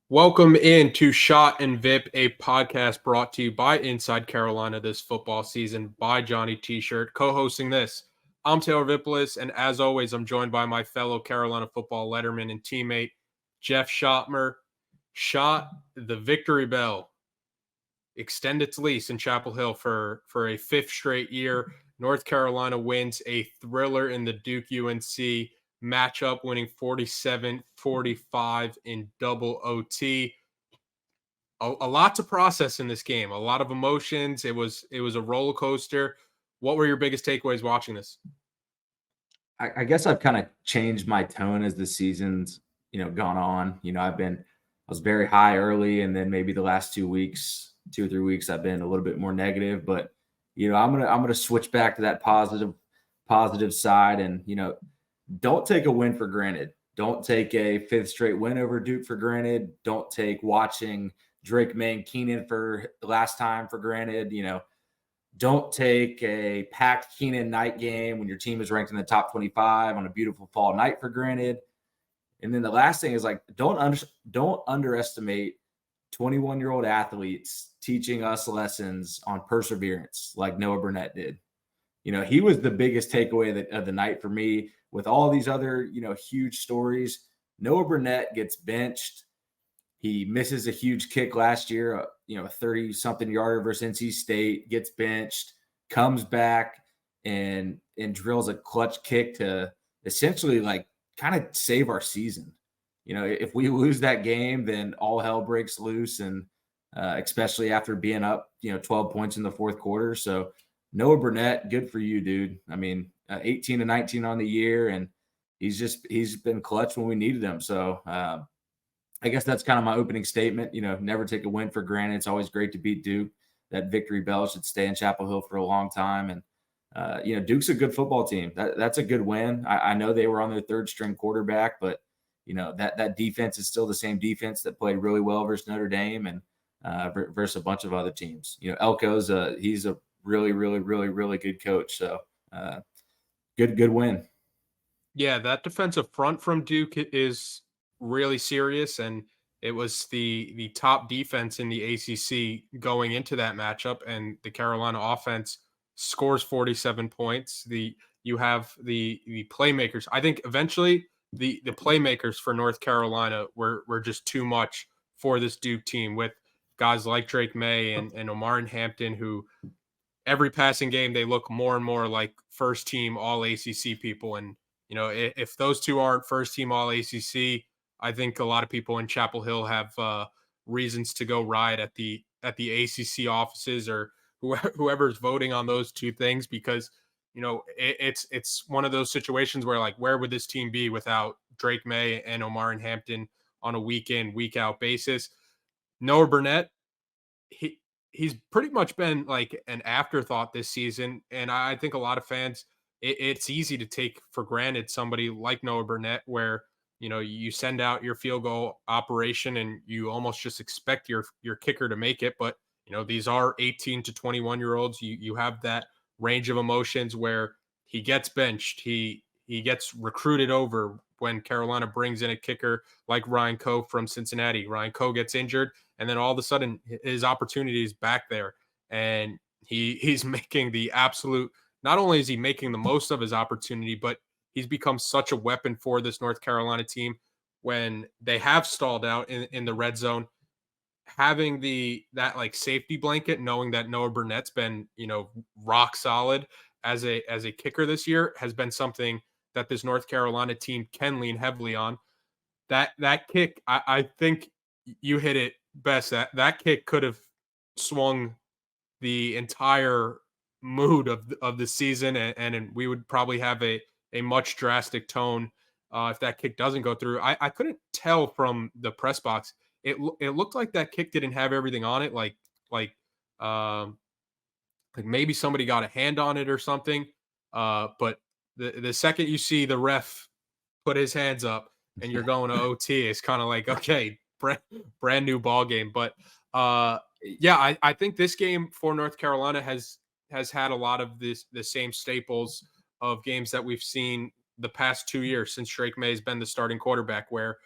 Welcome in to Shot and Vip, a podcast brought to you by Inside Carolina this football season by Johnny T-Shirt. Co-hosting this, I'm Taylor Vippolis, and as always, I'm joined by my fellow Carolina football letterman and teammate, Jeff Schoettmer. Shot the victory bell. Extend its lease in Chapel Hill for a fifth straight year. North Carolina wins a thriller in the Duke UNC matchup, winning 47-45 in double OT. A lot to process in this game, a lot of emotions. It was a roller coaster. What were your biggest takeaways watching this? I guess I've kind of changed my tone as the season's gone on. I was very high early, and then maybe the last 2 or 3 weeks, I've been a little bit more negative. But I'm gonna switch back to that positive side, and don't take a win for granted. Don't take a fifth straight win over Duke for granted. Don't take watching Drake May and Keenan for the last time for granted. Don't take a packed Keenan night game when your team is ranked in the top 25 on a beautiful fall night for granted. And then the last thing is don't underestimate 21-year-old athletes teaching us lessons on perseverance like Noah Burnett did. He was the biggest takeaway of the night for me with all these other, huge stories. Noah Burnett gets benched. He misses a huge kick last year, a 30-something yarder versus NC State, gets benched, comes back and drills a clutch kick to essentially kind of save our season. If we lose that game, then all hell breaks loose, and especially after being up, 12 points in the fourth quarter. So Noah Burnett, good for you, dude. 18-19 on the year, and he's been clutch when we needed him. So I guess that's kind of my opening statement. Never take a win for granted. It's always great to beat Duke. That victory bell should stay in Chapel Hill for a long time. And, Duke's a good football team. That's a good win. I know they were on their third string quarterback, but, that defense is still the same defense that played really well versus Notre Dame and versus a bunch of other teams. Elko's he's a really, really, really, really good coach. So good win. Yeah, that defensive front from Duke is really serious, and it was the top defense in the ACC going into that matchup, and the Carolina offense scores 47 points. You have the playmakers. I think eventually the playmakers for North Carolina were just too much for this Duke team, with guys like Drake May and Omar and Hampton, who every passing game they look more and more like first team all ACC people. And if those two aren't first team all ACC, I think a lot of people in Chapel Hill have reasons to go riot at the ACC offices, or whoever's voting on those two things, because it's one of those situations where, where would this team be without Drake May and Omar and Hampton on a week in, week out basis? Noah Burnett, he's pretty much been like an afterthought this season, and I think a lot of fans, it's easy to take for granted somebody like Noah Burnett, where you send out your field goal operation and you almost just expect your kicker to make it. But these are 18 to 21-year-olds. You have that range of emotions where he gets benched, he gets recruited over when Carolina brings in a kicker like Ryan Coe from Cincinnati. Ryan Coe gets injured, and then all of a sudden his opportunity is back there, and he's making the absolute. Not only is he making the most of his opportunity, but he's become such a weapon for this North Carolina team when they have stalled out in the red zone. Having that safety blanket, knowing that Noah Burnett's been rock solid as a kicker this year, has been something that this North Carolina team can lean heavily on. That kick, I think you hit it best. That kick could have swung the entire mood of the season, and we would probably have a much drastic tone if that kick doesn't go through. I couldn't tell from the press box. It looked like that kick didn't have everything on it, um, like maybe somebody got a hand on it or something. But the second you see the ref put his hands up and you're going to OT, it's kind of like, okay, brand new ball game. But yeah, I think this game for North Carolina has had a lot of the same staples of games that we've seen the past 2 years since Drake May has been the starting quarterback, where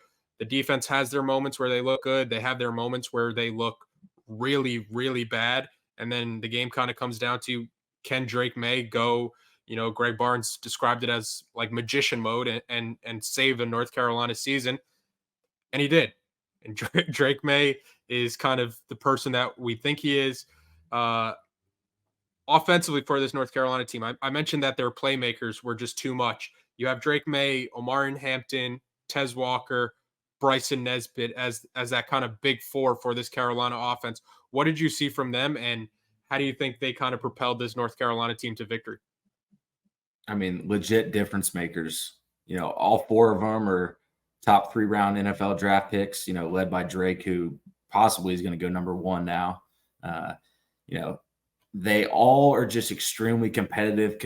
The defense has their moments where they look good. They have their moments where they look really, really bad. And then the game kind of comes down to, can Drake May go, Greg Barnes described it as like magician mode, and save a North Carolina season. And he did. And Drake May is kind of the person that we think he is. Offensively for this North Carolina team, I mentioned that their playmakers were just too much. You have Drake May, Omarion Hampton, Tez Walker, Bryson Nesbitt as that kind of big four for this Carolina offense. What did you see from them, and how do you think they kind of propelled this North Carolina team to victory? I mean, legit difference makers. All four of them are top 3-round NFL draft picks, led by Drake, who possibly is going to go number 1 now. They all are just extremely competitive,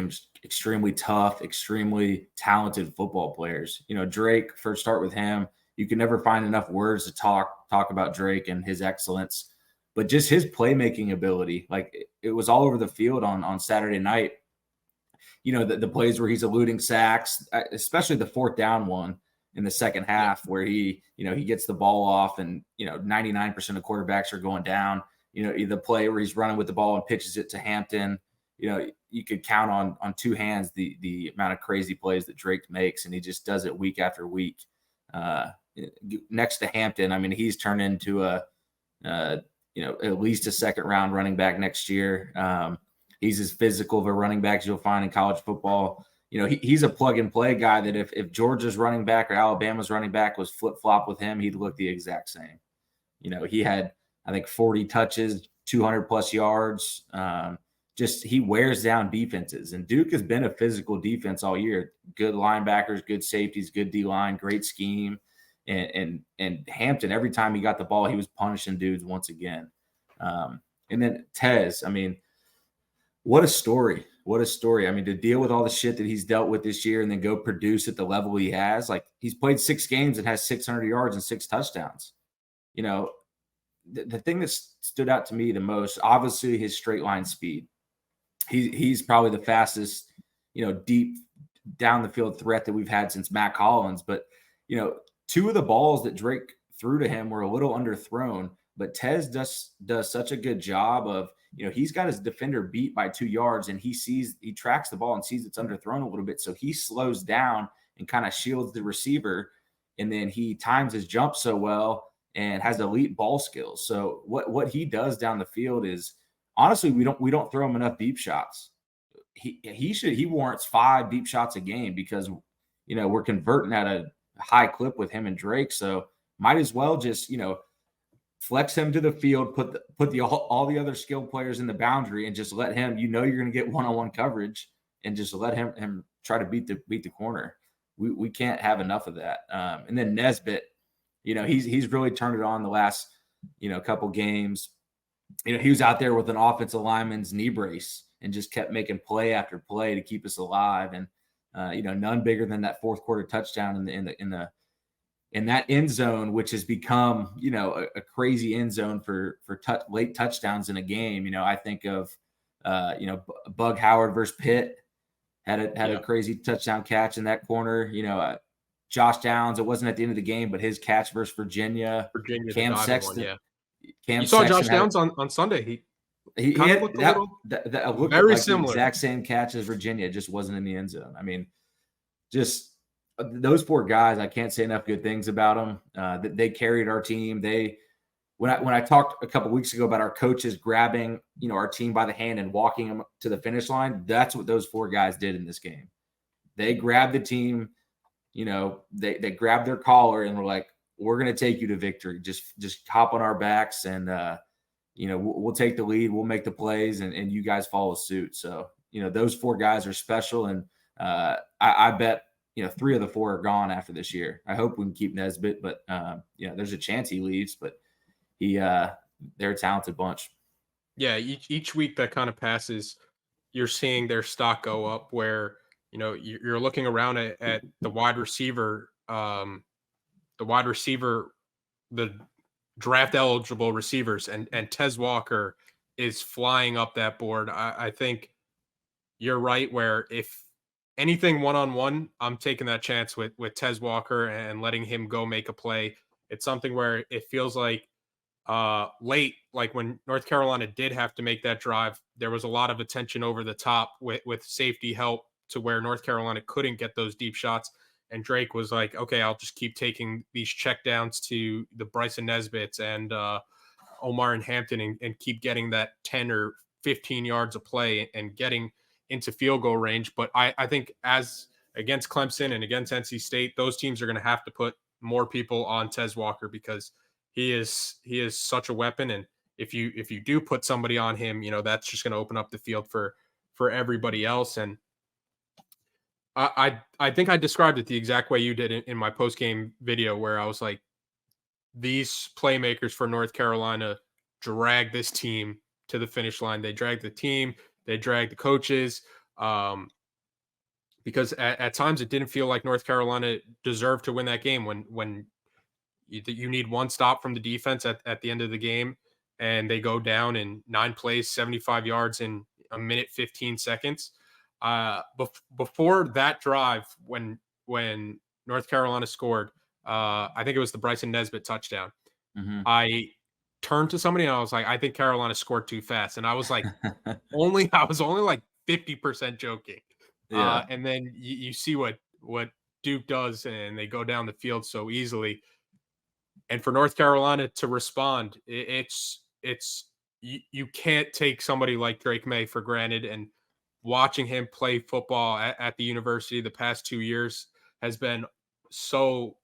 extremely tough, extremely talented football players. Drake, first start with him, you can never find enough words to talk about Drake and his excellence, but just his playmaking ability. Like, it was all over the field on Saturday night. The plays where he's eluding sacks, especially the 4th down one in the second half, where he gets the ball off and, 99% of quarterbacks are going down. The play where he's running with the ball and pitches it to Hampton, you could count on 2 hands the amount of crazy plays that Drake makes, and he just does it week after week. Next to Hampton, I mean, he's turned into at least a 2nd-round running back next year. He's as physical of a running back as you'll find in college football. He's a plug-and-play guy that if Georgia's running back or Alabama's running back was flip-flop with him, he'd look the exact same. He had, I think, 40 touches, 200-plus yards. He wears down defenses. And Duke has been a physical defense all year. Good linebackers, good safeties, good D-line, great scheme. And Hampton, every time he got the ball, he was punishing dudes once again. And then Tez, I mean, what a story. What a story. I mean, to deal with all the shit that he's dealt with this year and then go produce at the level he has. Like, he's played 6 games and has 600 yards and 6 touchdowns. The thing that stood out to me the most, obviously, his straight line speed. He's probably the fastest, deep down the field threat that we've had since Matt Collins. But, 2 of the balls that Drake threw to him were a little underthrown, but Tez does such a good job of, he's got his defender beat by 2 yards, and he tracks the ball and sees it's underthrown a little bit. So he slows down and kind of shields the receiver. And then he times his jump so well and has elite ball skills. So what he does down the field is, honestly, we don't throw him enough deep shots. He warrants 5 deep shots a game because, we're converting at a high clip with him and Drake. So might as well just, flex him to the field, put all the other skilled players in the boundary, and just let him, you're going to get one-on-one coverage, and just let him try to beat the corner. We can't have enough of that. And then Nesbitt, he's really turned it on the last, couple games. He was out there with an offensive lineman's knee brace and just kept making play after play to keep us alive. And, none bigger than that 4th quarter touchdown in that end zone, which has become, a crazy end zone for late touchdowns in a game. I think of, Bug Howard versus Pitt had a crazy touchdown catch in that corner. Josh Downs, it wasn't at the end of the game, but his catch versus Virginia. Cam Sexton. You saw Josh Downs on Sunday. He kind of looked a little very like similar. The exact same catch as Virginia, just wasn't in the end zone. I mean, just those 4 guys, I can't say enough good things about them. They carried our team. When I talked a couple weeks ago about our coaches grabbing, our team by the hand and walking them to the finish line, that's what those 4 guys did in this game. They grabbed the team, they grabbed their collar and were like, "We're going to take you to victory. Just hop on our backs and we'll take the lead, we'll make the plays, and you guys follow suit." So, those 4 guys are special, and I bet 3 of the 4 are gone after this year. I hope we can keep Nesbitt, but there's a chance he leaves. But they're a talented bunch. Yeah, each week that kind of passes, you're seeing their stock go up. Where you're looking around at the wide receiver, the draft eligible receivers, and Tez Walker is flying up that board. I think you're right. Where if anything one-on-one, I'm taking that chance with Tez Walker and letting him go make a play. It's something where it feels like late, like when North Carolina did have to make that drive, there was a lot of attention over the top with safety help to where North Carolina couldn't get those deep shots. And Drake was like, okay, I'll just keep taking these checkdowns to the Bryson Nesbitts and Omar and Hampton and keep getting that 10 or 15 yards of play and getting into field goal range. But I think as against Clemson and against NC State, those teams are going to have to put more people on Tez Walker because he is such a weapon. And if you do put somebody on him, that's just going to open up the field for everybody else. And I think I described it the exact way you did in my post game video, where I was like, these playmakers for North Carolina drag this team to the finish line. They drag the team, they drag the coaches, because at times it didn't feel like North Carolina deserved to win that game when you need one stop from the defense at the end of the game, and they go down in 9 plays, 75 yards in a minute 15 seconds. Before that drive, when North Carolina scored, I think it was the Bryson Nesbitt touchdown. Mm-hmm. I turned to somebody and I was like, I think Carolina scored too fast. And I was like, I was only like 50% joking. Yeah. And then you see what Duke does, and they go down the field so easily. And for North Carolina to respond, it's you can't take somebody like Drake May for granted. And watching him play football at the university the past 2 years has been so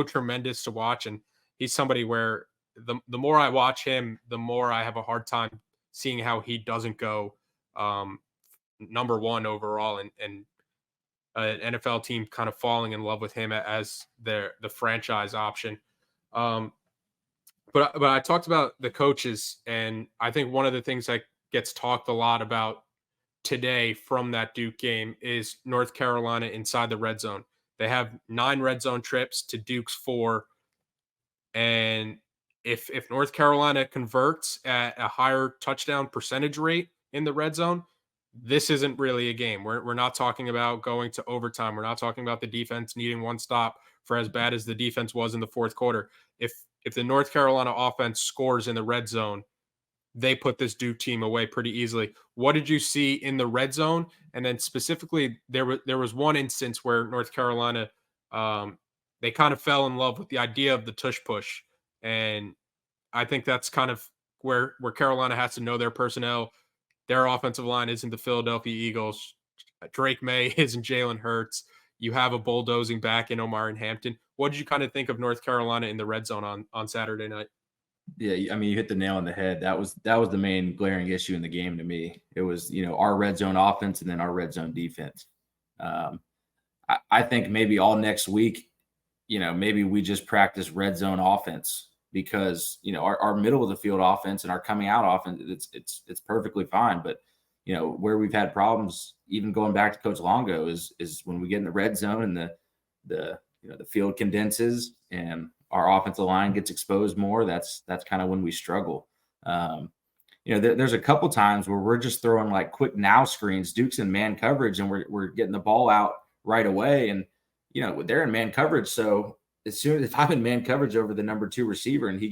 tremendous to watch. And he's somebody where the more I watch him, the more I have a hard time seeing how he doesn't go number one overall, and an NFL team kind of falling in love with him as the franchise option. But I talked about the coaches, and I think one of the things that gets talked a lot about today from that Duke game is North Carolina inside the red zone. They have 9 red zone trips to Duke's 4. And if North Carolina converts at a higher touchdown percentage rate in the red zone, this isn't really a game. We're not talking about going to overtime. We're not talking about the defense needing one stop for as bad as the defense was in the fourth quarter. If the North Carolina offense scores in the red zone, they put this Duke team away pretty easily. What did you see in the red zone? And then specifically, there was one instance where North Carolina, they kind of fell in love with the idea of the tush push. And I think that's kind of where Carolina has to know their personnel. Their offensive line isn't the Philadelphia Eagles. Drake May isn't Jalen Hurts. You have a bulldozing back in Omar and Hampton. What did you kind of think of North Carolina in the red zone on Saturday night? Yeah, I mean, you hit the nail on the head. That was the main glaring issue in the game to me. It was, our red zone offense and then our red zone defense. I think maybe all next week, maybe we just practice red zone offense because, our middle of the field offense and our coming out offense, it's perfectly fine. But, where we've had problems, even going back to Coach Longo, is when we get in the red zone and the field condenses and our offensive line gets exposed more. That's kind of when we struggle. There's a couple times where we're just throwing like quick now screens. Duke's in man coverage, and we're getting the ball out right away. And they're in man coverage, so as soon as if I'm in man coverage over the number 2 receiver and he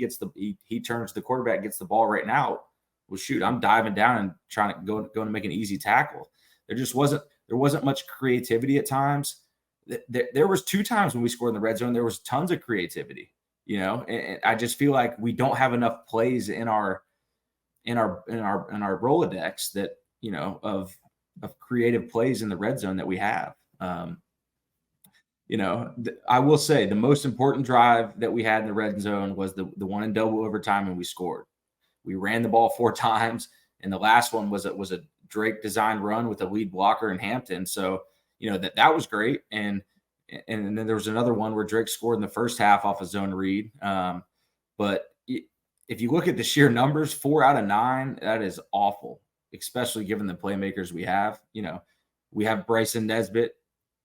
turns the quarterback, gets the ball right now, well, shoot, I'm diving down and trying to go to make an easy tackle. There wasn't much creativity at times. There was 2 times when we scored in the red zone. There was tons of creativity, and I just feel like we don't have enough plays in our Rolodex that, of creative plays in the red zone that we have. I will say the most important drive that we had in the red zone was the one in double overtime, and we scored. We ran the ball 4 times, and the last one was a Drake designed run with a lead blocker in Hampton. So, that was great. And then there was another one where Drake scored in the first half off a zone read. But if you look at the sheer numbers, 4 out of 9, that is awful, especially given the playmakers we have. We have Bryson Nesbitt.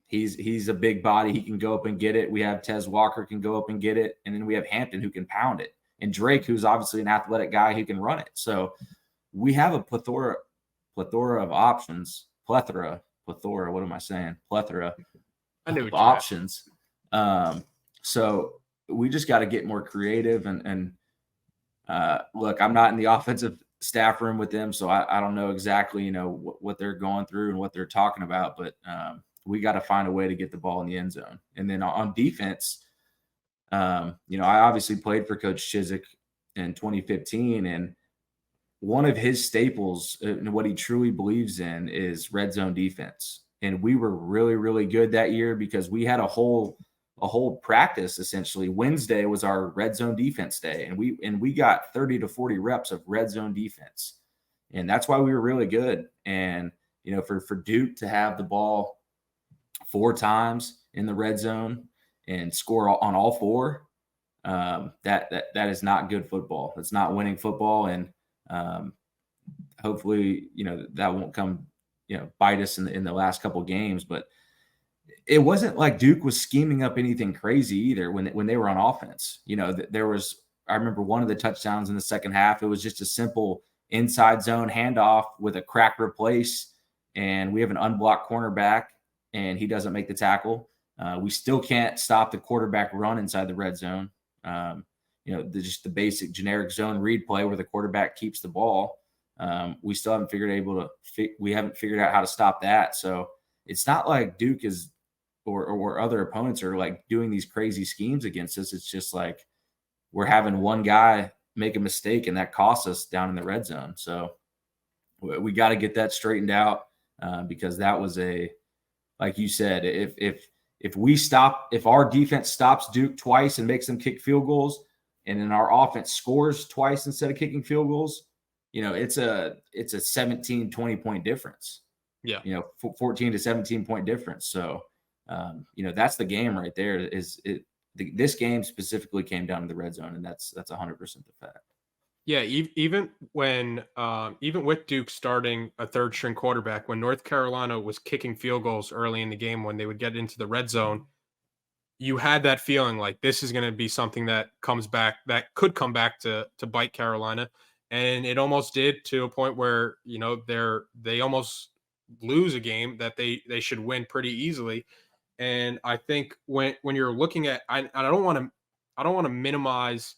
He's a big body. He can go up and get it. We have Tez Walker can go up and get it. And then we have Hampton who can pound it. And Drake, who's obviously an athletic guy who can run it. So we have a plethora of options. Plethora. What am I saying? Plethora I knew of options. So we just got to get more creative. And look, I'm not in the offensive staff room with them, so I don't know exactly, what they're going through and what they're talking about, but we got to find a way to get the ball in the end zone. And then on defense, I obviously played for Coach Chiswick in 2015, and one of his staples and what he truly believes in is red zone defense. And we were really, really good that year because we had a whole practice. Essentially, Wednesday was our red zone defense day, and we got 30 to 40 reps of red zone defense, and that's why we were really good. And for Duke to have the ball 4 times in the red zone and score on all 4, that is not good football. It's not winning football, and hopefully, that won't come, bite us in the last couple games. But it wasn't like Duke was scheming up anything crazy either when they were on offense. I remember one of the touchdowns in the second half. It was just a simple inside zone handoff with a crack replace, and we have an unblocked cornerback, and he doesn't make the tackle. We still can't stop the quarterback run inside the red zone. Just the basic generic zone read play where the quarterback keeps the ball. We still haven't figured out how to stop that. So it's not like Duke is or other opponents are like doing these crazy schemes against us. It's just like we're having one guy make a mistake, and that costs us down in the red zone. So we got to get that straightened out because that was like you said, if our defense stops Duke twice and makes them kick field goals, and then our offense scores twice instead of kicking field goals, it's a 17, 20 point difference. Yeah. 14 to 17 point difference. So, that's the game right there. This game specifically came down to the red zone, and that's 100% the fact. Yeah, even with Duke starting a third string quarterback, when North Carolina was kicking field goals early in the game when they would get into the red zone, you had that feeling like this is going to be something that could come back to bite Carolina, and it almost did, to a point where they almost lose a game that they should win pretty easily. And I think when you're looking at, I don't want to minimize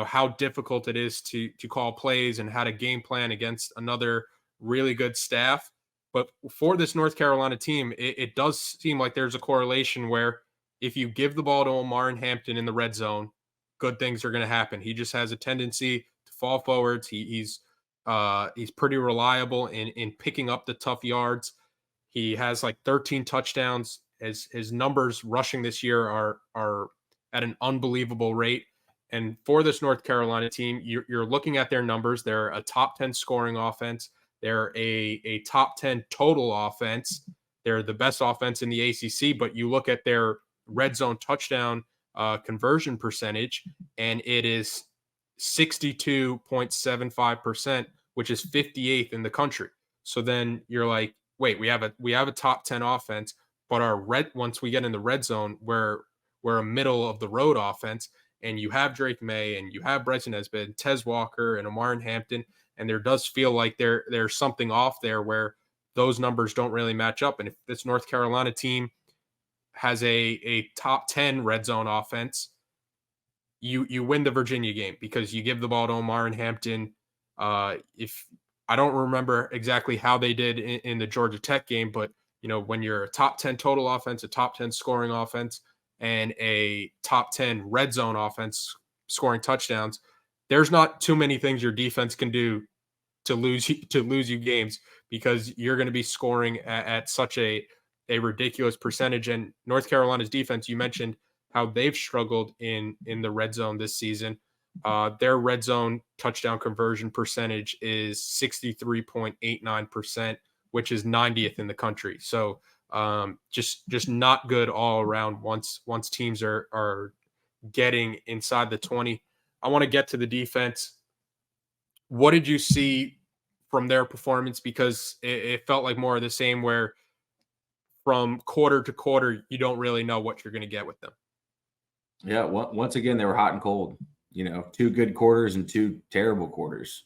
how difficult it is to call plays and how to game plan against another really good staff. But for this North Carolina team, it does seem like there's a correlation where if you give the ball to Omar and Hampton in the red zone, good things are going to happen. He just has a tendency to fall forwards. He's pretty reliable in picking up the tough yards. He has like 13 touchdowns. His numbers rushing this year are at an unbelievable rate. And for this North Carolina team, you're looking at their numbers. They're a top 10 scoring offense. They're a top 10 total offense. They're the best offense in the ACC. But you look at their red zone touchdown conversion percentage, and it is 62.75%, which is 58th in the country. So then you're like, wait, we have a top 10 offense, but once we get in the red zone, we're a middle of the road offense. And you have Drake May, and you have Bryson Nesbitt, Tez Walker, and Omar and Hampton, and there does feel like there's something off there where those numbers don't really match up. And if this North Carolina team has a top 10 red zone offense, you win the Virginia game because you give the ball to Omar and Hampton. If I don't remember exactly how they did in the Georgia Tech game, but when you're a top 10 total offense, a top 10 scoring offense, and a top 10 red zone offense scoring touchdowns, there's not too many things your defense can do to lose you games, because you're going to be scoring at such a ridiculous percentage. And North Carolina's defense, you mentioned how they've struggled in the red zone this season. Their red zone touchdown conversion percentage is 63.89%, which is 90th in the country. So just not good all around once teams are getting inside the 20. I want to get to the defense. What did you see from their performance? Because it felt like more of the same, where from quarter to quarter, you don't really know what you're going to get with them. Yeah, once again, they were hot and cold. 2 good quarters and 2 terrible quarters.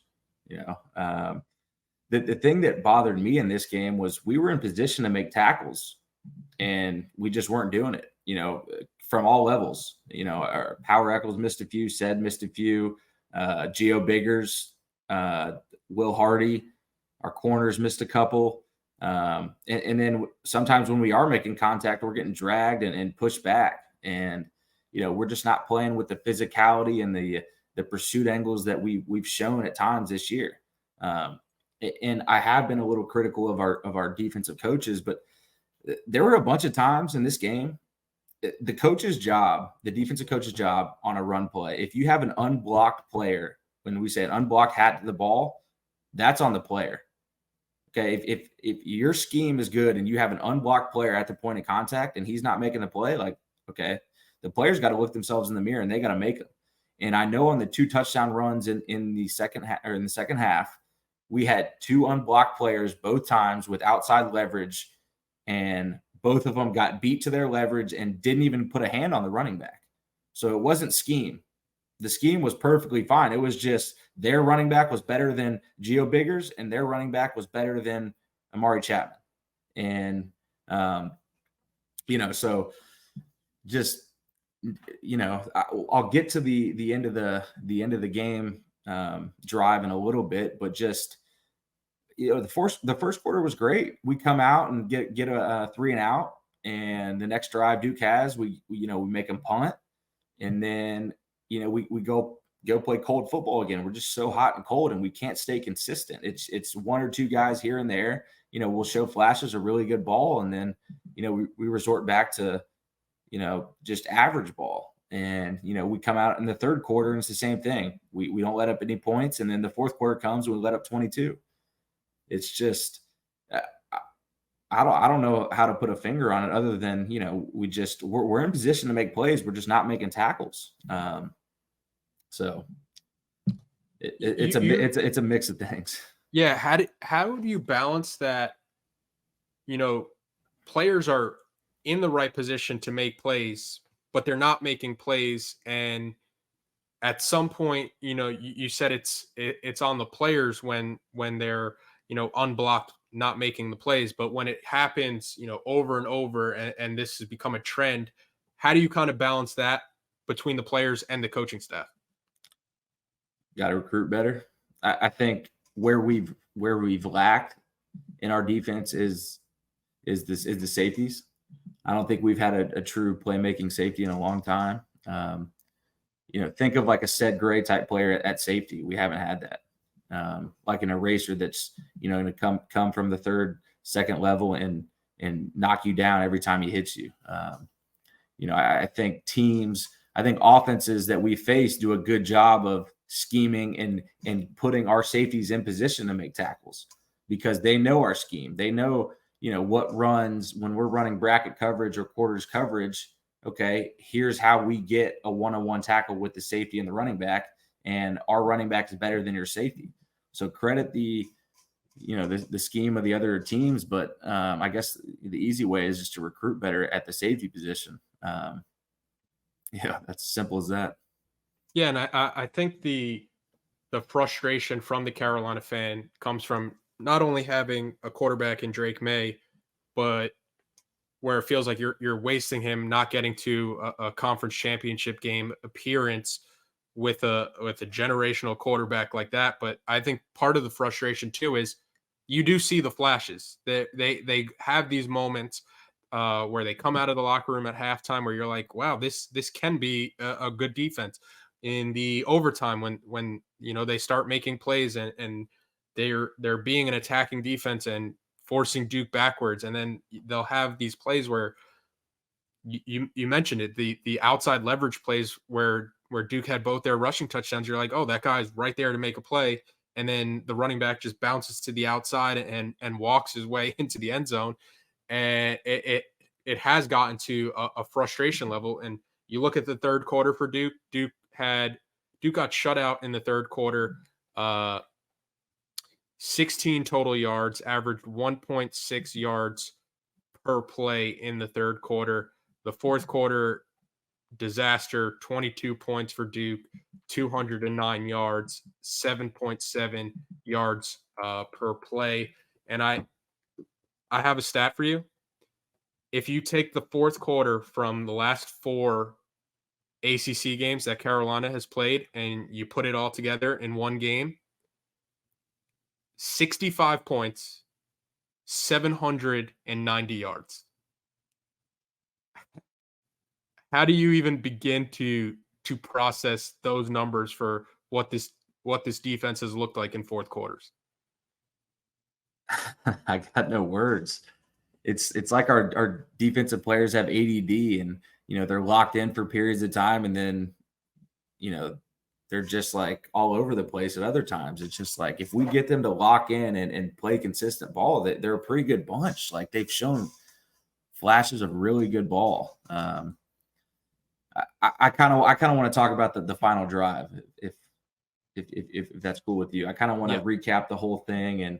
The thing that bothered me in this game was we were in position to make tackles, and we just weren't doing it. from all levels. Our Power Eccles missed a few, Said missed a few, Geo Biggers, Will Hardy, our corners missed a couple. And then sometimes when we are making contact, we're getting dragged and pushed back. And, we're just not playing with the physicality and the pursuit angles that we've shown at times this year. And I have been a little critical of our defensive coaches, but there were a bunch of times in this game, the coach's job, the defensive coach's job on a run play, if you have an unblocked player, when we say an unblocked hat to the ball, that's on the player. Okay, if your scheme is good and you have an unblocked player at the point of contact and he's not making the play, like, okay, the player's got to look themselves in the mirror and they got to make them. And I know on the 2 touchdown runs in the second half, we had 2 unblocked players both times with outside leverage, and both of them got beat to their leverage and didn't even put a hand on the running back. So it wasn't scheme. The scheme was perfectly fine. It was just their running back was better than Geo Biggers, and their running back was better than Amari Chapman. And, so just, I'll get to the end of the game drive in a little bit, but just, the first quarter was great. We come out and get a 3 and out, and the next drive Duke has, we make them punt, and then, we go play cold football again. We're just so hot and cold, and we can't stay consistent. It's 1 or 2 guys here and there. We'll show flashes of really good ball, and then, we resort back to, just average ball. And, we come out in the third quarter and it's the same thing. We don't let up any points. And then the fourth quarter comes and we let up 22. It's just, I don't know how to put a finger on it other than, we're in position to make plays. We're just not making tackles. So it's a mix of things. Yeah. How do you balance that? Players are in the right position to make plays, but they're not making plays. And at some point, you said it's on the players when they're, unblocked, not making the plays. But when it happens, over and over, and this has become a trend, how do you kind of balance that between the players and the coaching staff? Got to recruit better. I think where we've lacked in our defense is the safeties. I don't think we've had a true playmaking safety in a long time. Think of like a Said Gray type player at safety. We haven't had that. Like an eraser that's, going to come from the third, second level and knock you down every time he hits you. I think offenses that we face do a good job of scheming and putting our safeties in position to make tackles because they know our scheme. They know, what runs when we're running bracket coverage or quarters coverage. Okay, here's how we get a one-on-one tackle with the safety and the running back, and our running back is better than your safety. So credit the scheme of the other teams, but I guess the easy way is just to recruit better at the safety position. That's simple as that. Yeah, and I think the frustration from the Carolina fan comes from not only having a quarterback in Drake May, but where it feels like you're wasting him, not getting to a conference championship game appearance with a generational quarterback like that. But I think part of the frustration too is you do see the flashes. They have these moments where they come out of the locker room at halftime where you're like, wow, this can be a good defense. In the overtime when they start making plays and they're being an attacking defense and forcing Duke backwards, and then they'll have these plays where you mentioned it, the outside leverage plays where Duke had both their rushing touchdowns. You're like, oh, that guy's right there to make a play, and then the running back just bounces to the outside and walks his way into the end zone, and it has gotten to a frustration level. And you look at the third quarter for Duke. Duke got shut out in the third quarter. 16 total yards, averaged 1.6 yards per play in the third quarter. The fourth quarter, disaster, 22 points for Duke, 209 yards, 7.7 yards per play. And I have a stat for you. if you take the fourth quarter from the last 4 ACC games that Carolina has played and you put it all together in one game, 65 points, 790 yards. How do you even begin to process those numbers for what this defense has looked like in fourth quarters? I got no words. It's like our defensive players have ADD, and they're locked in for periods of time, and then you know they're just like all over the place at other times. It's just like if we get them to lock in and play consistent ball, they're a pretty good bunch. Like they've shown flashes of really good ball. I kind of want to talk about the final drive if that's cool with you. I kind of want to Yeah. recap the whole thing and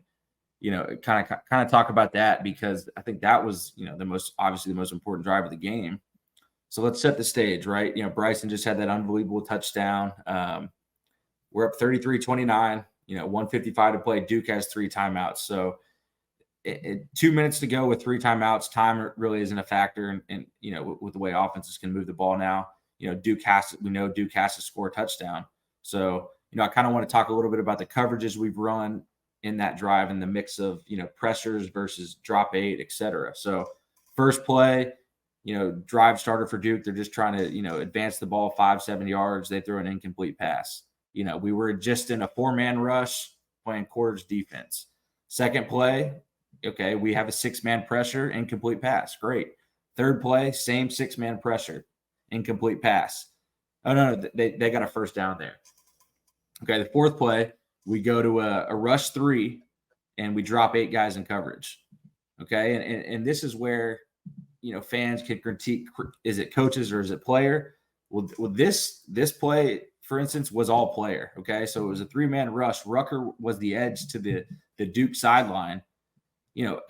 kind of talk about that, because I think that was the most important drive of the game. So let's set the stage, right? Bryson just had that unbelievable touchdown. We're up 33-29, 155 to play. Duke has 3 timeouts. So 2 minutes to go with 3 timeouts. Time really isn't a factor. And with the way offenses can move the ball now, Duke has to score a touchdown. So, I kind of want to talk a little bit about the coverages we've run in that drive and the mix of, pressures versus drop 8, et cetera. So first play, drive starter for Duke. They're just trying to, advance the ball 5-7 yards. They throw an incomplete pass. We were just in a 4-man rush playing quarters defense. Second play, okay, we have a 6-man pressure, incomplete pass. Great. Third play, same 6-man pressure, incomplete pass. Oh, no, they got a first down there. Okay, the fourth play, we go to a rush 3, and we drop 8 guys in coverage. Okay, and this is where fans can critique: is it coaches or is it player? Well, this play, for instance, was all player. Okay, so it was a 3-man rush. Rucker was the edge to the Duke sideline.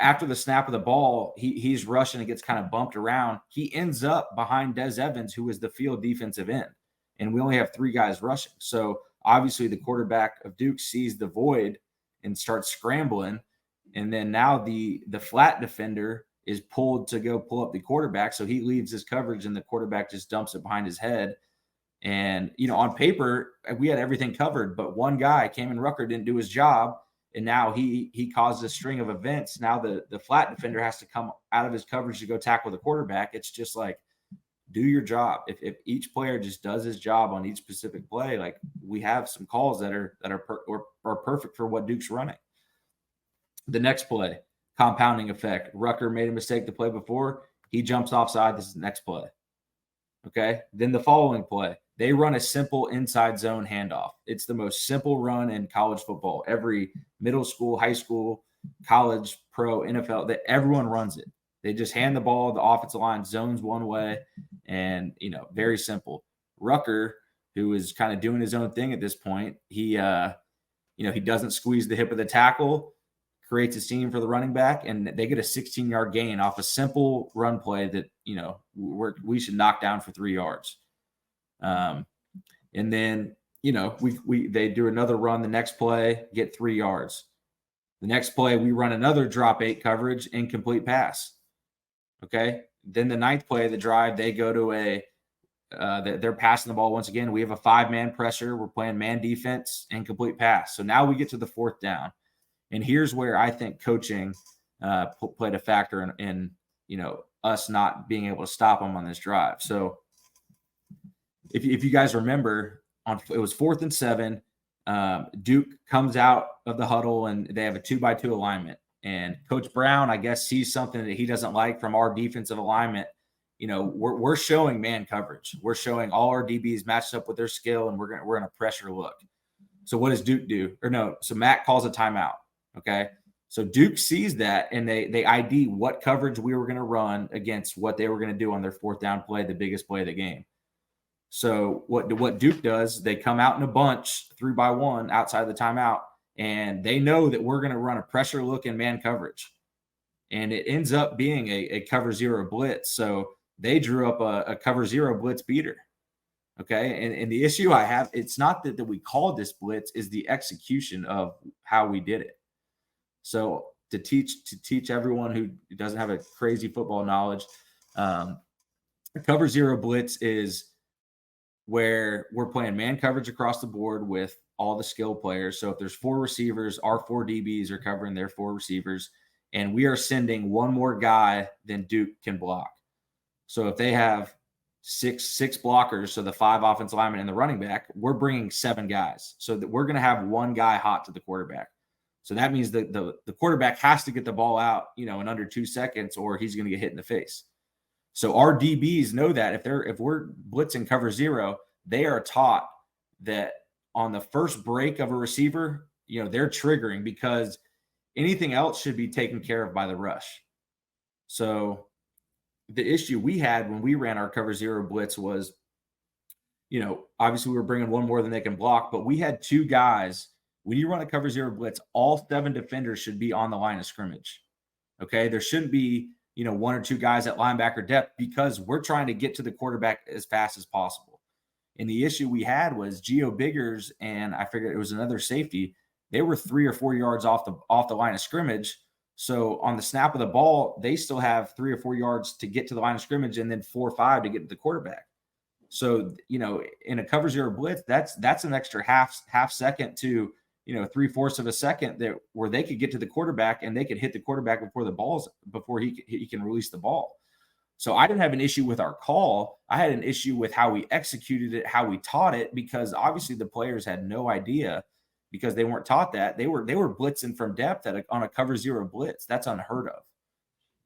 After the snap of the ball, he's rushing and gets kind of bumped around. He ends up behind Des Evans, who is the field defensive end, and we only have 3 guys rushing. So obviously the quarterback of Duke sees the void and starts scrambling. And then now the flat defender is pulled to go pull up the quarterback. So he leaves his coverage and the quarterback just dumps it behind his head. And, on paper, we had everything covered, but one guy, Kamen Rucker, didn't do his job. And now he caused a string of events. Now the flat defender has to come out of his coverage to go tackle the quarterback. It's just like, do your job. If each player just does his job on each specific play, like we have some calls that are perfect for what Duke's running. The next play, compounding effect. Rucker made a mistake the play before. He jumps offside. This is the next play. Okay. Then the following play, they run a simple inside zone handoff. It's the most simple run in college football. Every middle school, high school, college, pro, NFL, that everyone runs it. They just hand the ball. The offensive line zones one way, and very simple. Rucker, who is kind of doing his own thing at this point, he doesn't squeeze the hip of the tackle, creates a seam for the running back, and they get a 16-yard gain off a simple run play that we should knock down for 3 yards. And then they do another run. The next play, get 3 yards. The next play, we run another drop 8 coverage, incomplete pass. Okay. Then the ninth play of the drive, they go to they're passing the ball once again. We have a 5-man pressure. We're playing man defense, incomplete pass. So now we get to the 4th down. And here's where I think coaching played a factor in us not being able to stop them on this drive. So if you guys remember, it was 4th and 7. Duke comes out of the huddle and they have a 2-by-2 alignment. And Coach Brown, I guess, sees something that he doesn't like from our defensive alignment. We're showing man coverage. We're showing all our DBs matched up with their skill, and we're in a pressure look. So what does Duke do? So Matt calls a timeout. Okay. So Duke sees that, and they ID what coverage we were going to run against what they were going to do on their 4th down play, the biggest play of the game. So what Duke does, they come out in a bunch 3-by-1 outside the timeout, and they know that we're going to run a pressure look in man coverage. And it ends up being a cover 0 blitz. So they drew up a cover 0 blitz beater. Okay. And the issue I have, it's not that we called this blitz, is the execution of how we did it. So to teach everyone who doesn't have a crazy football knowledge. A cover zero blitz is where we're playing man coverage across the board with all the skill players. So if there's 4 receivers, our 4 DBs are covering their 4 receivers, and we are sending one more guy than Duke can block. So if they have six blockers, so the 5 offensive linemen and the running back, we're bringing 7 guys. So that we're going to have one guy hot to the quarterback. So that means that the quarterback has to get the ball out, in under 2 seconds, or he's going to get hit in the face. So our DBs know that if we're blitzing cover zero, they are taught that on the first break of a receiver, they're triggering, because anything else should be taken care of by the rush. So the issue we had when we ran our cover zero blitz was, obviously we were bringing one more than they can block, but we had 2 guys. When you run a cover zero blitz, all 7 defenders should be on the line of scrimmage. Okay. There shouldn't be, 1 or 2 guys at linebacker depth, because we're trying to get to the quarterback as fast as possible. And the issue we had was Geo Biggers, and I figured it was another safety. They were 3 or 4 yards off the line of scrimmage. So on the snap of the ball, they still have 3 or 4 yards to get to the line of scrimmage, and then 4 or 5 to get to the quarterback. So, in a cover zero blitz, that's an extra half second to, 3/4 of a second where they could get to the quarterback, and they could hit the quarterback before he can release the ball. So I didn't have an issue with our call. I had an issue with how we executed it, how we taught it, because obviously the players had no idea, because they weren't taught that. They were blitzing from depth on a cover zero blitz. That's unheard of.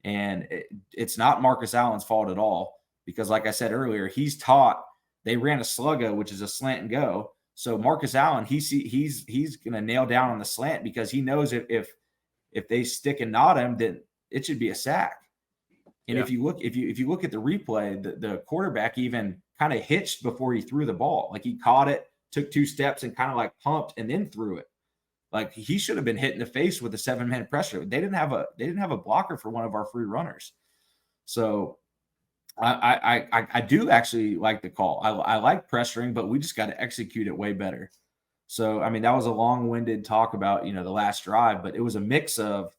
And it's not Marcus Allen's fault at all, because like I said earlier, he's taught. They ran a sluggo, which is a slant and go. So Marcus Allen, he's going to nail down on the slant, because he knows if they stick and knot him, then it should be a sack. And if you look at the replay, the quarterback even kind of hitched before he threw the ball. Like, he caught it, took 2 steps, and kind of like pumped and then threw it. Like, he should have been hit in the face with a 7-man pressure. They didn't have a blocker for one of our free runners. So I do actually like the call. I like pressuring, but we just got to execute it way better. So, I mean, that was a long-winded talk about, the last drive, but it was a mix of,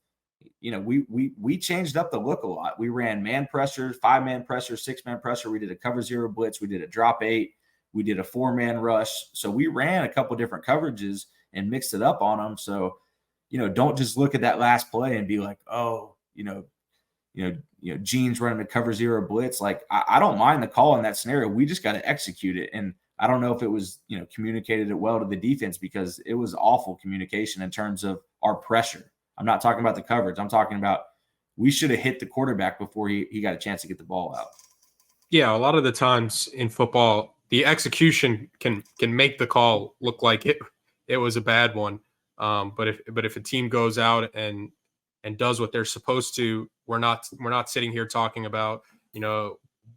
we changed up the look a lot. We ran man pressure, 5-man pressure, 6-man pressure. We did a cover zero blitz. We did a drop 8. We did a 4-man rush. So we ran a couple different coverages and mixed it up on them. So, don't just look at that last play and be like, oh, Gene's running a cover zero blitz. Like, I don't mind the call in that scenario. We just got to execute it. And I don't know if it was, communicated it well to the defense, because it was awful communication in terms of our pressure. I'm not talking about the coverage. I'm talking about, we should have hit the quarterback before he got a chance to get the ball out. Yeah, a lot of the times in football, the execution can make the call look like it was a bad one. But if a team goes out and does what they're supposed to, we're not sitting here talking about,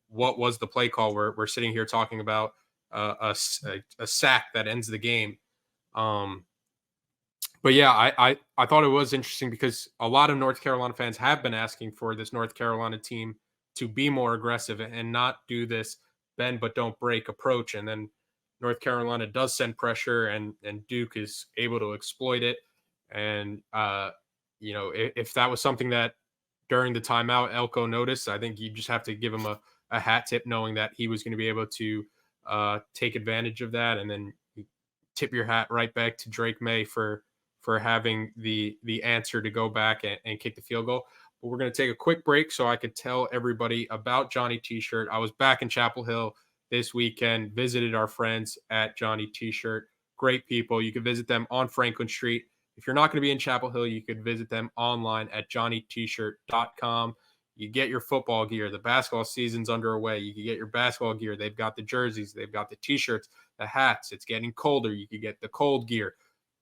what was the play call. We're sitting here talking about a sack that ends the game. But yeah, I thought it was interesting, because a lot of North Carolina fans have been asking for this North Carolina team to be more aggressive and not do this bend but don't break approach. And then North Carolina does send pressure, and Duke is able to exploit it. And if that was something that during the timeout Elko noticed, I think you just have to give him a hat tip, knowing that he was going to be able to take advantage of that. And then you tip your hat right back to Drake May for having the answer to go back and kick the field goal. But we're going to take a quick break so I could tell everybody about Johnny T-Shirt. I was back in Chapel Hill this weekend, visited our friends at Johnny T-Shirt. Great people. You can visit them on Franklin Street. If you're not going to be in Chapel Hill, you could visit them online at johnnytshirt.com. You get your football gear. The basketball season's underway. You can get your basketball gear. They've got the jerseys. They've got the T-shirts, the hats. It's getting colder. You can get the cold gear.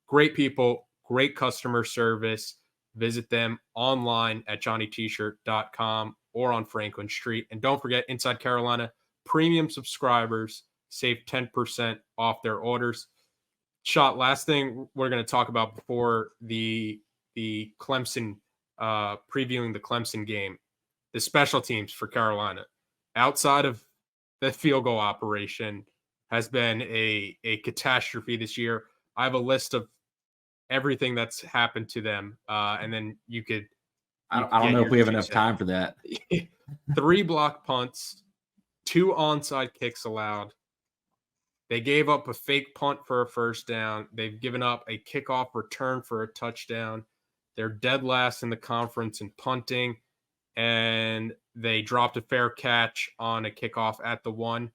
Great people, great customer service. Visit them online at johnnytshirt.com or on Franklin Street. And don't forget, Inside Carolina premium subscribers save 10% off their orders. Shot, last thing we're going to talk about before the Clemson, previewing the Clemson game, the special teams for Carolina, outside of the field goal operation, has been a catastrophe this year. I have a list of everything that's happened to them, and then you could I don't get know if your we have 2 enough cents. time for that. 3 block punts, 2 onside kicks allowed. They gave up a fake punt for a first down. They've given up a kickoff return for a touchdown. They're dead last in the conference in punting, and they dropped a fair catch on a kickoff at the 1.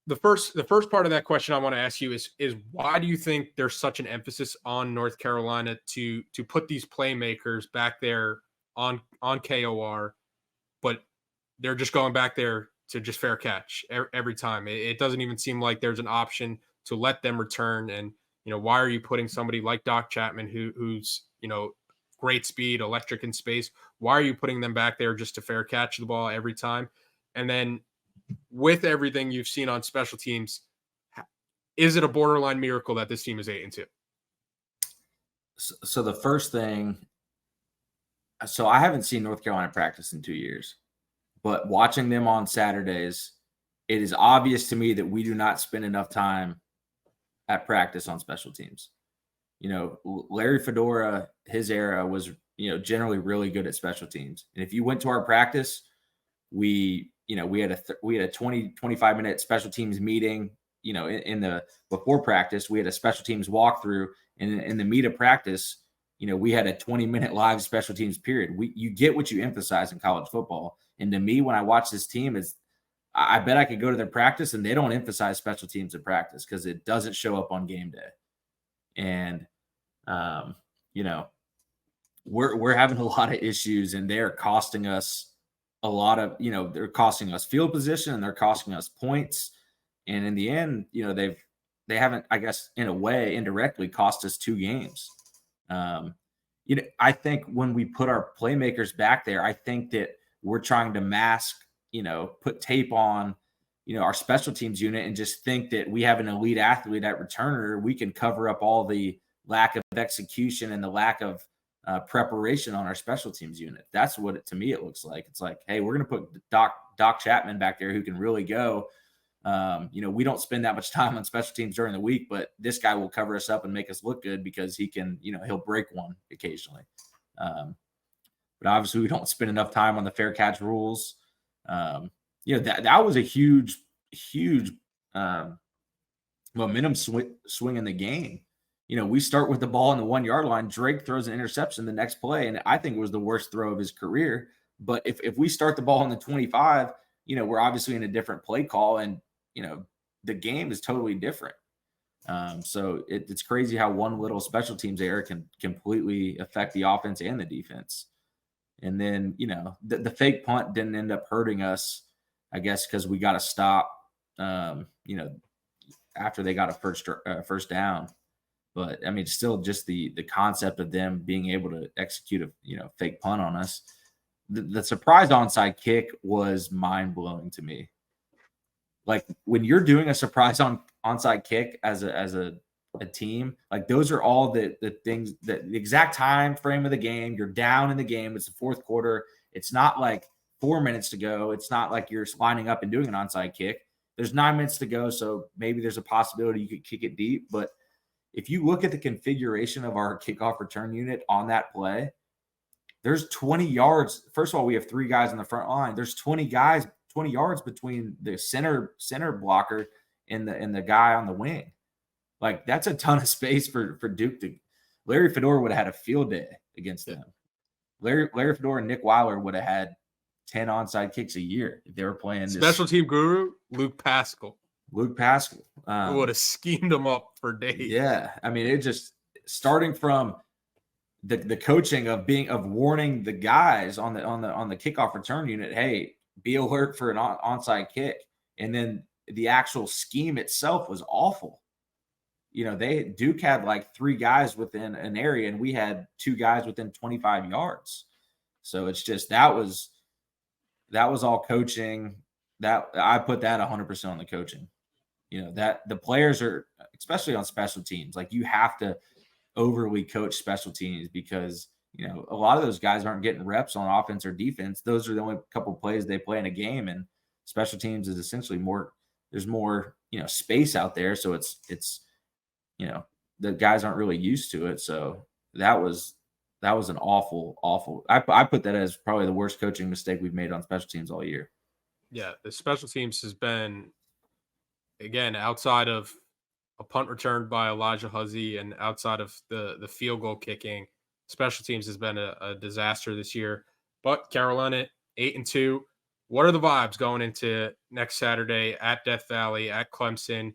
The first part of that question I want to ask you is why do you think there's such an emphasis on North Carolina to put these playmakers back there on KOR, but they're just going back there to just fair catch every time. It doesn't even seem like there's an option to let them return. And why are you putting somebody like Doc Chapman, who's great speed, electric in space? Why are you putting them back there just to fair catch the ball every time? And then with everything you've seen on special teams, is it a borderline miracle that this team is 8-2? So the first thing, so I haven't seen North Carolina practice in 2 years, but watching them on Saturdays, it is obvious to me that we do not spend enough time at practice on special teams. Larry Fedora, his era was, generally really good at special teams. And if you went to our practice, we had a 20-25 minute special teams meeting, in the before practice, we had a special teams walkthrough, and in the meat of practice, we had a 20-minute live special teams period. You get what you emphasize in college football. And to me, when I watch this team, I bet I could go to their practice and they don't emphasize special teams in practice because it doesn't show up on game day. And, we're having a lot of issues, and they're costing us a lot of, they're costing us field position and they're costing us points. And in the end, they haven't, I guess, in a way, indirectly cost us 2 games. I think when we put our playmakers back there, I think that we're trying to mask, put tape on, our special teams unit and just think that we have an elite athlete at returner. We can cover up all the lack of execution and the lack of preparation on our special teams unit. That's what to me it looks like. It's like, hey, we're going to put Doc Chapman back there who can really go. We don't spend that much time on special teams during the week, but this guy will cover us up and make us look good because he can, he'll break one occasionally. But obviously we don't spend enough time on the fair catch rules. That was a huge momentum swing in the game. We start with the ball on the 1 yard line. Drake throws an interception the next play, and I think it was the worst throw of his career. But if we start the ball on the 25, we're obviously in a different play call, and the game is totally different. So it's crazy how one little special teams error can completely affect the offense and the defense. And then the fake punt didn't end up hurting us, I guess, because we got a stop. After they got a first down. But I mean, still just the concept of them being able to execute a fake punt on us. The surprise onside kick was mind blowing to me. Like when you're doing a surprise onside kick as a team, like those are all the things that the exact time frame of the game. You're down in the game. It's the fourth quarter. It's not like 4 minutes to go. It's not like you're lining up and doing an onside kick. There's 9 minutes to go, so maybe there's a possibility you could kick it deep, but if you look at the configuration of our kickoff return unit on that play, there's 20 yards. First of all, we have 3 guys on the front line. There's 20 yards between the center blocker and the guy on the wing. Like that's a ton of space for Duke to. Larry Fedora would have had a field day against them. Larry Fedora and Nick Weiler would have had 10 onside kicks a year if they were playing. Special team guru Luke Pascal. Would have schemed them up for days. Yeah, I mean, it just starting from the coaching of warning the guys on the kickoff return unit, hey, be alert for an onside kick, and then the actual scheme itself was awful. Duke had like 3 guys within an area, and we had 2 guys within 25 yards. So it's just that was all coaching. That I put that 100% on the coaching. That the players are, especially on special teams, like you have to overly coach special teams because, a lot of those guys aren't getting reps on offense or defense. Those are the only couple of plays they play in a game, and special teams is essentially there's more, space out there. So it's the guys aren't really used to it. So that was an awful. I put that as probably the worst coaching mistake we've made on special teams all year. Yeah, the special teams has been, again, outside of a punt returned by Elijah Huzzy and outside of the field goal kicking, special teams has been a disaster this year. But Carolina 8-2. What are the vibes going into next Saturday at Death Valley at Clemson?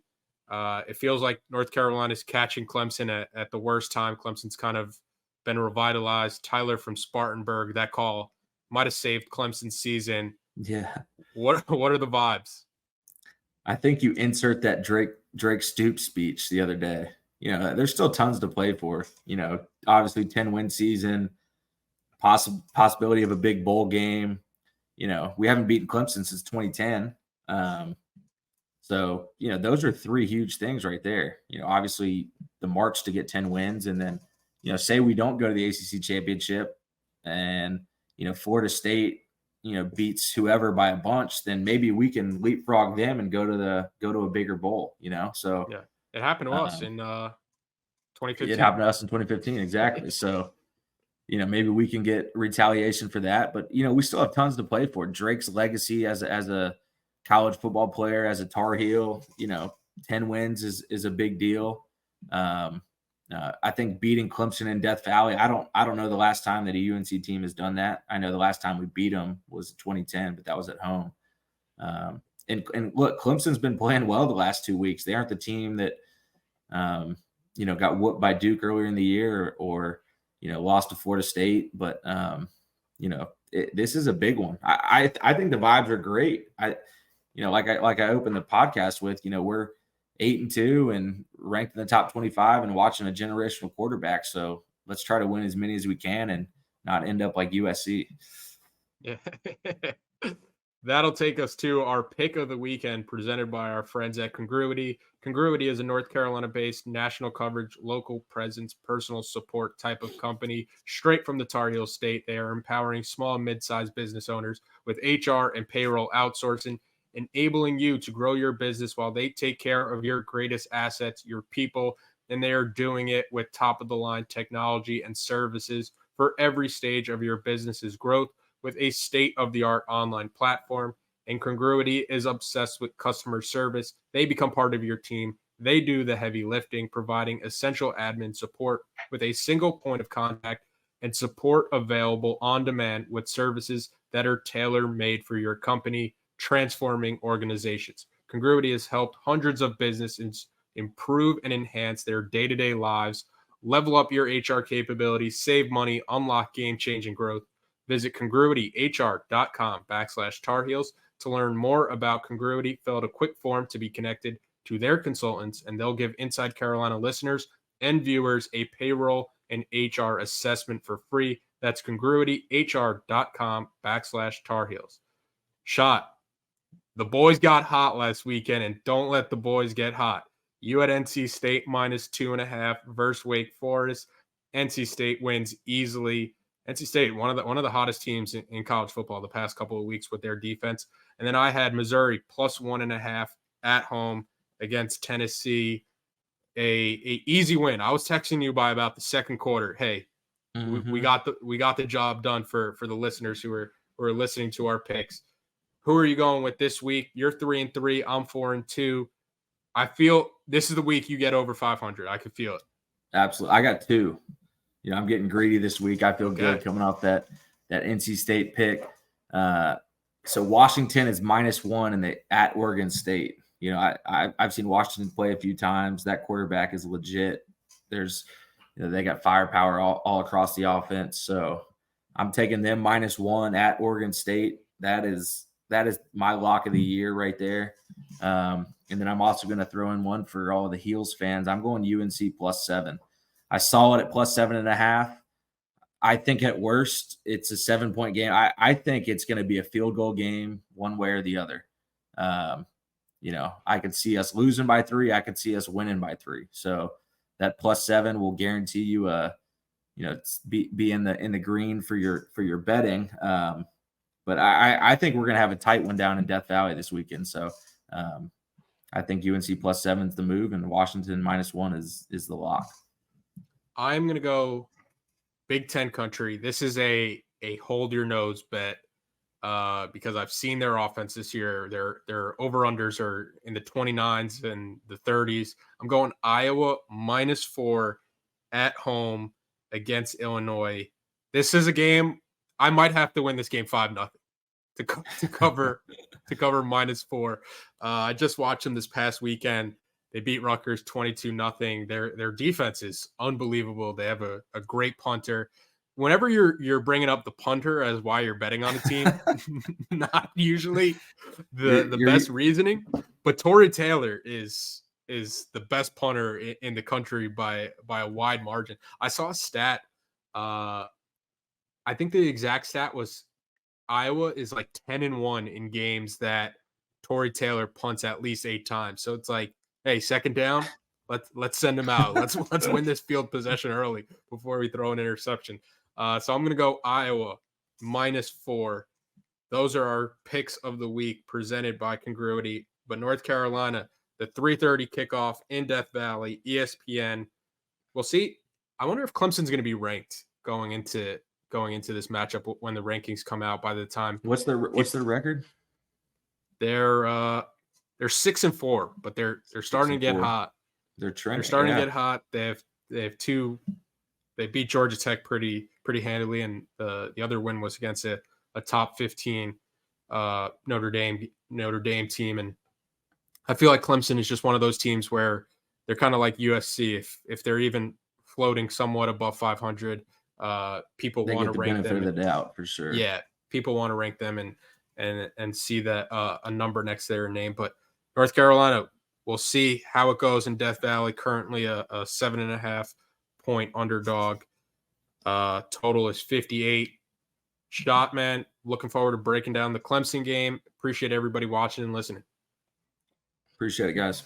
It feels like North Carolina's catching Clemson at the worst time. Clemson's kind of been revitalized. Tyler from Spartanburg, that call might have saved Clemson's season. Yeah. What are the vibes? I think you insert that Drake Stoops speech the other day. There's still tons to play for. Obviously 10-win season, possibility of a big bowl game. We haven't beaten Clemson since 2010. So those are three huge things right there. Obviously the march to get 10 wins, and then say we don't go to the ACC championship, and Florida State beats whoever by a bunch, then maybe we can leapfrog them and go to a bigger bowl. So Yeah, it happened to us in 2015. It happened to us in 2015, exactly. So maybe we can get retaliation for that, but we still have tons to play for. Drake's legacy as a college football player, as a Tar Heel, 10 wins is a big deal. I think beating Clemson in Death Valley, I don't know the last time that a UNC team has done that. I know the last time we beat them was 2010, but that was at home. And look, Clemson's been playing well the last 2 weeks. They aren't the team that got whooped by Duke earlier in the year or lost to Florida State, but this is a big one. I think the vibes are great. Like I opened the podcast with, we're 8-2 and ranked in the top 25 and watching a generational quarterback. So let's try to win as many as we can and not end up like USC. Yeah. That'll take us to our pick of the weekend presented by our friends at Congruity. Congruity is a North Carolina-based national coverage, local presence, personal support type of company straight from the Tar Heel state. They are empowering small and mid-sized business owners with HR and payroll outsourcing, enabling you to grow your business while they take care of your greatest assets, your people, and they are doing it with top-of-the-line technology and services for every stage of your business's growth, with a state-of-the-art online platform. And Congruity is obsessed with customer service. They become part of your team. They do the heavy lifting, providing essential admin support with a single point of contact and support available on demand with services that are tailor-made for your company, transforming organizations. Congruity has helped hundreds of businesses improve and enhance their day-to-day lives, level up your HR capabilities, save money, unlock game-changing growth. Visit congruityhr.com/Tar Heels to learn more about Congruity. Fill out a quick form to be connected to their consultants, and they'll give Inside Carolina listeners and viewers a payroll and HR assessment for free. That's congruityhr.com/Tar Heels. Shot. The boys got hot last weekend, and don't let the boys get hot. You had NC State -2.5 versus Wake Forest. NC State wins easily. NC State, one of the hottest teams in college football the past couple of weeks with their defense. And then I had Missouri +1.5 at home against Tennessee. A easy win. I was texting you by about the second quarter. Hey, we got the job done for the listeners who are listening to our picks. Who are you going with this week? You're 3-3. I'm 4-2. I feel this is the week you get over 500. I could feel it. Absolutely. I got 2. I'm getting greedy this week. I feel good coming off that NC State pick. So Washington is -1 and they at Oregon State. I've seen Washington play a few times. That quarterback is legit. There's, they got firepower all across the offense. So I'm taking them -1 at Oregon State. That is my lock of the year right there. And then I'm also going to throw in one for all of the Heels fans. I'm going UNC +7. I saw it at +7.5. I think at worst it's a 7-point game. I think it's going to be a field goal game one way or the other. I could see us losing by 3. I could see us winning by 3. So that +7 will guarantee you be in the green for your betting. But I think we're going to have a tight one down in Death Valley this weekend. So I think UNC +7 is the move, and Washington -1 is the lock. I'm gonna go Big Ten country. This is a hold your nose bet because I've seen their offense this year. Their over unders are in the 29s and the 30s. I'm going Iowa -4 at home against Illinois. This is a game I might have to win this game 5-0 to cover -4. I just watched them this past weekend. They beat Rutgers 22-0. Their defense is unbelievable. They have a great punter. Whenever you're bringing up the punter as why you're betting on a team, not usually the best reasoning, but Torrey Taylor is the best punter in the country by a wide margin. I saw a stat. I think the exact stat was Iowa is like 10-1 in games that Torrey Taylor punts at least 8 times. So it's like, hey, second down, let's send him out. Let's win this field possession early before we throw an interception. So I'm gonna go Iowa -4. Those are our picks of the week presented by Congruity. But North Carolina, the 3:30 kickoff in Death Valley, ESPN. We'll see. I wonder if Clemson's gonna be ranked going into this matchup when the rankings come out by the time. What's their record? They're 6-4, but they're starting to get hot. They're trending. They're starting to get hot. They have two. They beat Georgia Tech pretty handily, and the other win was against a top 15 Notre Dame team. And I feel like Clemson is just one of those teams where they're kind of like USC. If they're even floating somewhat above 500, people want to rank them. Benefit of the doubt for sure. Yeah, people want to rank them and see that a number next to their name. But North Carolina, we'll see how it goes in Death Valley. Currently a 7.5 point underdog. Total is 58. Shot, man. Looking forward to breaking down the Clemson game. Appreciate everybody watching and listening. Appreciate it, guys.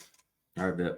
All right, Vipp.